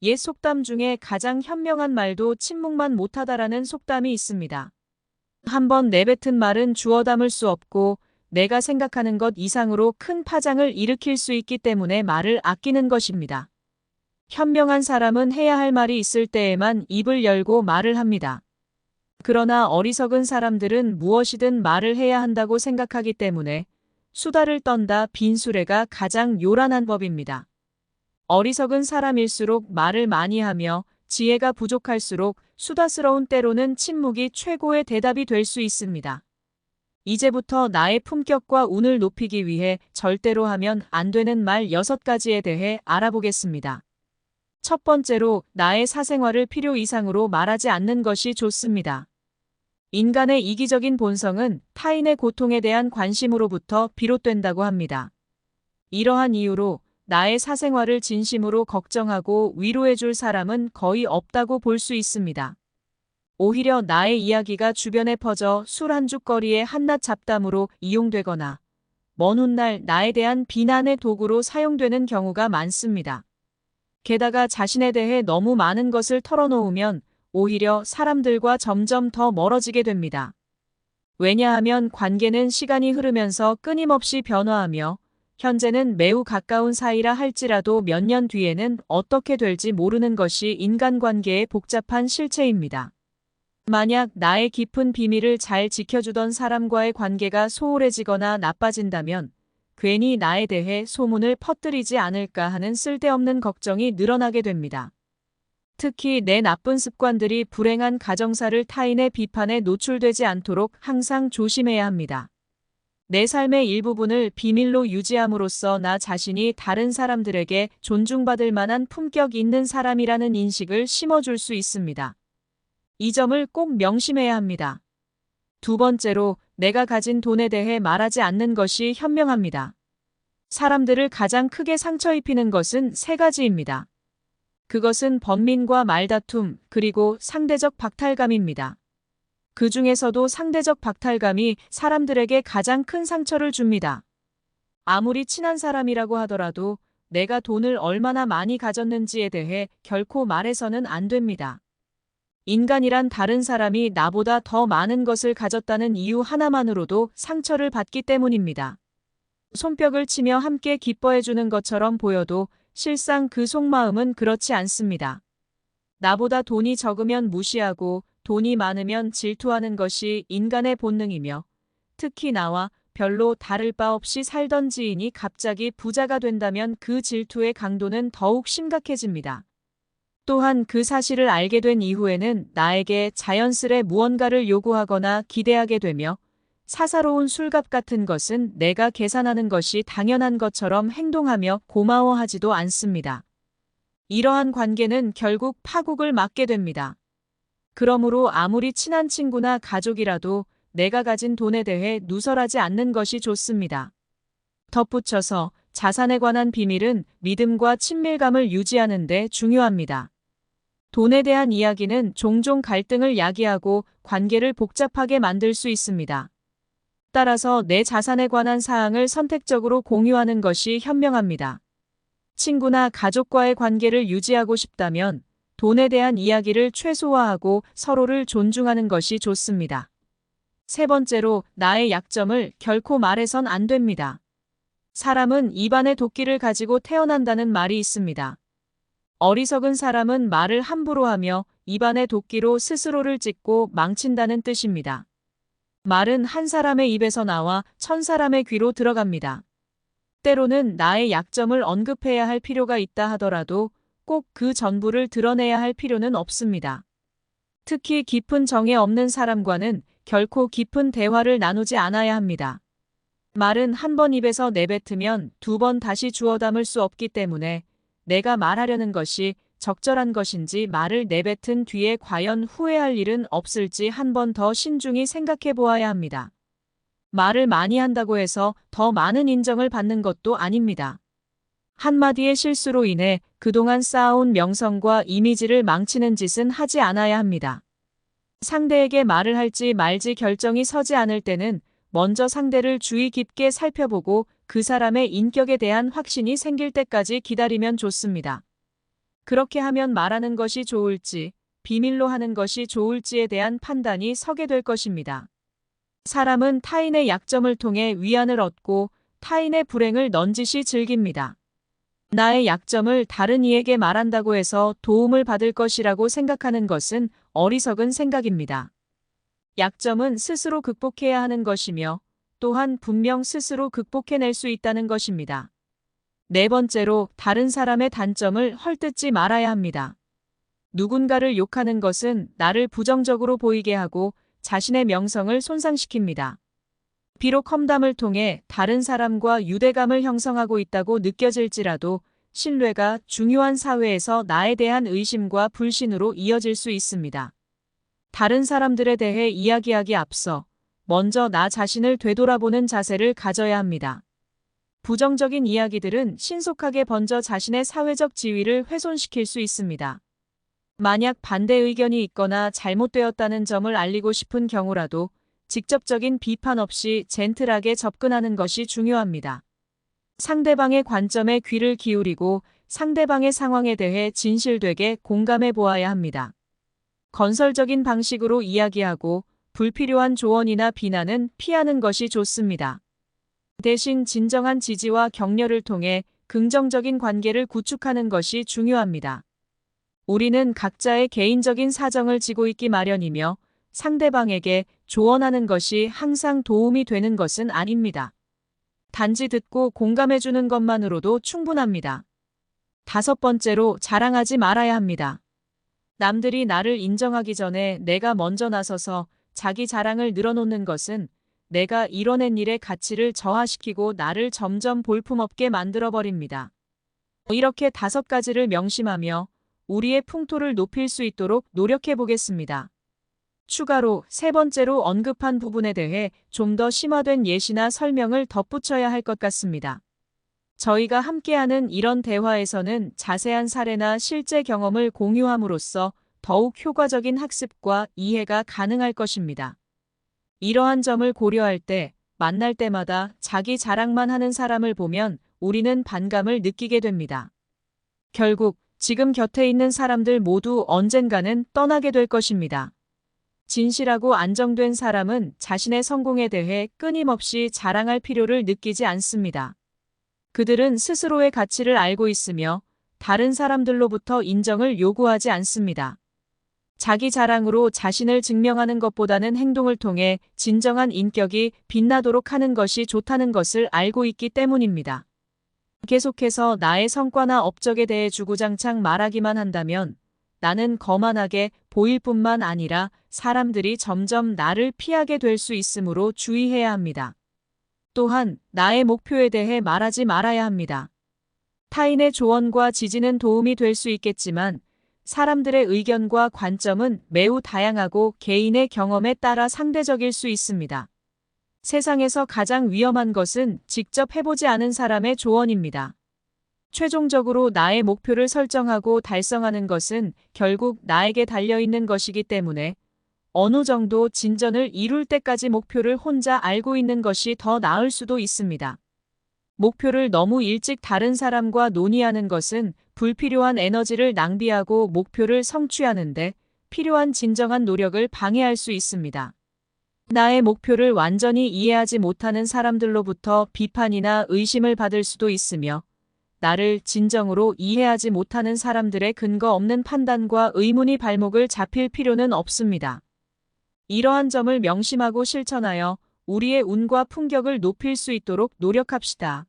옛 속담 중에 가장 현명한 말도 침묵만 못하다라는 속담이 있습니다. 한번 내뱉은 말은 주워 담을 수 없고 내가 생각하는 것 이상으로 큰 파장을 일으킬 수 있기 때문에 말을 아끼는 것입니다. 현명한 사람은 해야 할 말이 있을 때에만 입을 열고 말을 합니다. 그러나 어리석은 사람들은 무엇이든 말을 해야 한다고 생각하기 때문에 수다를 떤다 빈수레가 가장 요란한 법입니다. 어리석은 사람일수록 말을 많이 하며 지혜가 부족할수록 수다스러운 때로는 침묵이 최고의 대답이 될 수 있습니다. 이제부터 나의 품격과 운을 높이기 위해 절대로 하면 안 되는 말 6가지에 대해 알아보겠습니다. 첫 번째로 나의 사생활을 필요 이상으로 말하지 않는 것이 좋습니다. 인간의 이기적인 본성은 타인의 고통에 대한 관심으로부터 비롯된다고 합니다. 이러한 이유로 나의 사생활을 진심으로 걱정하고 위로해줄 사람은 거의 없다고 볼 수 있습니다. 오히려 나의 이야기가 주변에 퍼져 술 한죽거리의 한낱 잡담으로 이용되거나 먼 훗날 나에 대한 비난의 도구로 사용되는 경우가 많습니다. 게다가 자신에 대해 너무 많은 것을 털어놓으면 오히려 사람들과 점점 더 멀어지게 됩니다. 왜냐하면 관계는 시간이 흐르면서 끊임없이 변화하며 현재는 매우 가까운 사이라 할지라도 몇 년 뒤에는 어떻게 될지 모르는 것이 인간관계의 복잡한 실체입니다. 만약 나의 깊은 비밀을 잘 지켜주던 사람과의 관계가 소홀해지거나 나빠진다면 괜히 나에 대해 소문을 퍼뜨리지 않을까 하는 쓸데없는 걱정이 늘어나게 됩니다. 특히 내 나쁜 습관들이 불행한 가정사를 타인의 비판에 노출되지 않도록 항상 조심해야 합니다. 내 삶의 일부분을 비밀로 유지함으로써 나 자신이 다른 사람들에게 존중받을 만한 품격 있는 사람이라는 인식을 심어줄 수 있습니다. 이 점을 꼭 명심해야 합니다. 두 번째로 내가 가진 돈에 대해 말하지 않는 것이 현명합니다. 사람들을 가장 크게 상처 입히는 것은 3가지입니다. 그것은 번민과 말다툼, 그리고 상대적 박탈감입니다. 그 중에서도 상대적 박탈감이 사람들에게 가장 큰 상처를 줍니다. 아무리 친한 사람이라고 하더라도 내가 돈을 얼마나 많이 가졌는지에 대해 결코 말해서는 안 됩니다. 인간이란 다른 사람이 나보다 더 많은 것을 가졌다는 이유 하나만으로도 상처를 받기 때문입니다. 손뼉을 치며 함께 기뻐해주는 것처럼 보여도 실상 그 속마음은 그렇지 않습니다. 나보다 돈이 적으면 무시하고 돈이 많으면 질투하는 것이 인간의 본능이며 특히 나와 별로 다를 바 없이 살던 지인이 갑자기 부자가 된다면 그 질투의 강도는 더욱 심각해집니다. 또한 그 사실을 알게 된 이후에는 나에게 자연스레 무언가를 요구하거나 기대하게 되며 사사로운 술값 같은 것은 내가 계산하는 것이 당연한 것처럼 행동하며 고마워하지도 않습니다. 이러한 관계는 결국 파국을 맞게 됩니다. 그러므로 아무리 친한 친구나 가족이라도 내가 가진 돈에 대해 누설하지 않는 것이 좋습니다. 덧붙여서 자산에 관한 비밀은 믿음과 친밀감을 유지하는 데 중요합니다. 돈에 대한 이야기는 종종 갈등을 야기하고 관계를 복잡하게 만들 수 있습니다. 따라서 내 자산에 관한 사항을 선택적으로 공유하는 것이 현명합니다. 친구나 가족과의 관계를 유지하고 싶다면 돈에 대한 이야기를 최소화하고 서로를 존중하는 것이 좋습니다. 세 번째로 나의 약점을 결코 말해선 안 됩니다. 사람은 입안에 도끼를 가지고 태어난다는 말이 있습니다. 어리석은 사람은 말을 함부로 하며 입안에 도끼로 스스로를 찢고 망친다는 뜻입니다. 말은 한 사람의 입에서 나와 1000사람의 귀로 들어갑니다. 때로는 나의 약점을 언급해야 할 필요가 있다 하더라도 꼭 그 전부를 드러내야 할 필요는 없습니다. 특히 깊은 정에 없는 사람과는 결코 깊은 대화를 나누지 않아야 합니다. 말은 한 번 입에서 내뱉으면 2번 다시 주워 담을 수 없기 때문에 내가 말하려는 것이 적절한 것인지 말을 내뱉은 뒤에 과연 후회할 일은 없을지 한 번 더 신중히 생각해 보아야 합니다. 말을 많이 한다고 해서 더 많은 인정을 받는 것도 아닙니다. 한마디의 실수로 인해 그동안 쌓아온 명성과 이미지를 망치는 짓은 하지 않아야 합니다. 상대에게 말을 할지 말지 결정이 서지 않을 때는 먼저 상대를 주의 깊게 살펴보고 그 사람의 인격에 대한 확신이 생길 때까지 기다리면 좋습니다. 그렇게 하면 말하는 것이 좋을지, 비밀로 하는 것이 좋을지에 대한 판단이 서게 될 것입니다. 사람은 타인의 약점을 통해 위안을 얻고 타인의 불행을 넌지시 즐깁니다. 나의 약점을 다른 이에게 말한다고 해서 도움을 받을 것이라고 생각하는 것은 어리석은 생각입니다. 약점은 스스로 극복해야 하는 것이며 또한 분명 스스로 극복해낼 수 있다는 것입니다. 네 번째로 다른 사람의 단점을 헐뜯지 말아야 합니다. 누군가를 욕하는 것은 나를 부정적으로 보이게 하고 자신의 명성을 손상시킵니다. 비록 험담을 통해 다른 사람과 유대감을 형성하고 있다고 느껴질지라도 신뢰가 중요한 사회에서 나에 대한 의심과 불신으로 이어질 수 있습니다. 다른 사람들에 대해 이야기하기 앞서 먼저 나 자신을 되돌아보는 자세를 가져야 합니다. 부정적인 이야기들은 신속하게 번져 자신의 사회적 지위를 훼손시킬 수 있습니다. 만약 반대 의견이 있거나 잘못되었다는 점을 알리고 싶은 경우라도 직접적인 비판 없이 젠틀하게 접근하는 것이 중요합니다. 상대방의 관점에 귀를 기울이고 상대방의 상황에 대해 진실되게 공감해 보아야 합니다. 건설적인 방식으로 이야기하고 불필요한 조언이나 비난은 피하는 것이 좋습니다. 대신 진정한 지지와 격려를 통해 긍정적인 관계를 구축하는 것이 중요합니다. 우리는 각자의 개인적인 사정을 지고 있기 마련이며 상대방에게 조언하는 것이 항상 도움이 되는 것은 아닙니다. 단지 듣고 공감해주는 것만으로도 충분합니다. 다섯 번째로 자랑하지 말아야 합니다. 남들이 나를 인정하기 전에 내가 먼저 나서서 자기 자랑을 늘어놓는 것은 내가 이뤄낸 일의 가치를 저하시키고 나를 점점 볼품없게 만들어버립니다. 이렇게 5가지를 명심하며 우리의 풍토를 높일 수 있도록 노력해 보겠습니다. 추가로 세 번째로 언급한 부분에 대해 좀 더 심화된 예시나 설명을 덧붙여야 할 것 같습니다. 저희가 함께하는 이런 대화에서는 자세한 사례나 실제 경험을 공유함으로써 더욱 효과적인 학습과 이해가 가능할 것입니다. 이러한 점을 고려할 때 만날 때마다 자기 자랑만 하는 사람을 보면 우리는 반감을 느끼게 됩니다. 결국 지금 곁에 있는 사람들 모두 언젠가는 떠나게 될 것입니다. 진실하고 안정된 사람은 자신의 성공에 대해 끊임없이 자랑할 필요를 느끼지 않습니다. 그들은 스스로의 가치를 알고 있으며 다른 사람들로부터 인정을 요구하지 않습니다. 자기 자랑으로 자신을 증명하는 것보다는 행동을 통해 진정한 인격이 빛나도록 하는 것이 좋다는 것을 알고 있기 때문입니다. 계속해서 나의 성과나 업적에 대해 주구장창 말하기만 한다면 나는 거만하게 보일 뿐만 아니라 사람들이 점점 나를 피하게 될 수 있으므로 주의해야 합니다. 또한 나의 목표에 대해 말하지 말아야 합니다. 타인의 조언과 지지는 도움이 될 수 있겠지만 사람들의 의견과 관점은 매우 다양하고 개인의 경험에 따라 상대적일 수 있습니다. 세상에서 가장 위험한 것은 직접 해보지 않은 사람의 조언입니다. 최종적으로 나의 목표를 설정하고 달성하는 것은 결국 나에게 달려있는 것이기 때문에 어느 정도 진전을 이룰 때까지 목표를 혼자 알고 있는 것이 더 나을 수도 있습니다. 목표를 너무 일찍 다른 사람과 논의하는 것은 불필요한 에너지를 낭비하고 목표를 성취하는데 필요한 진정한 노력을 방해할 수 있습니다. 나의 목표를 완전히 이해하지 못하는 사람들로부터 비판이나 의심을 받을 수도 있으며 나를 진정으로 이해하지 못하는 사람들의 근거 없는 판단과 의문이 발목을 잡힐 필요는 없습니다. 이러한 점을 명심하고 실천하여 우리의 운과 품격을 높일 수 있도록 노력합시다.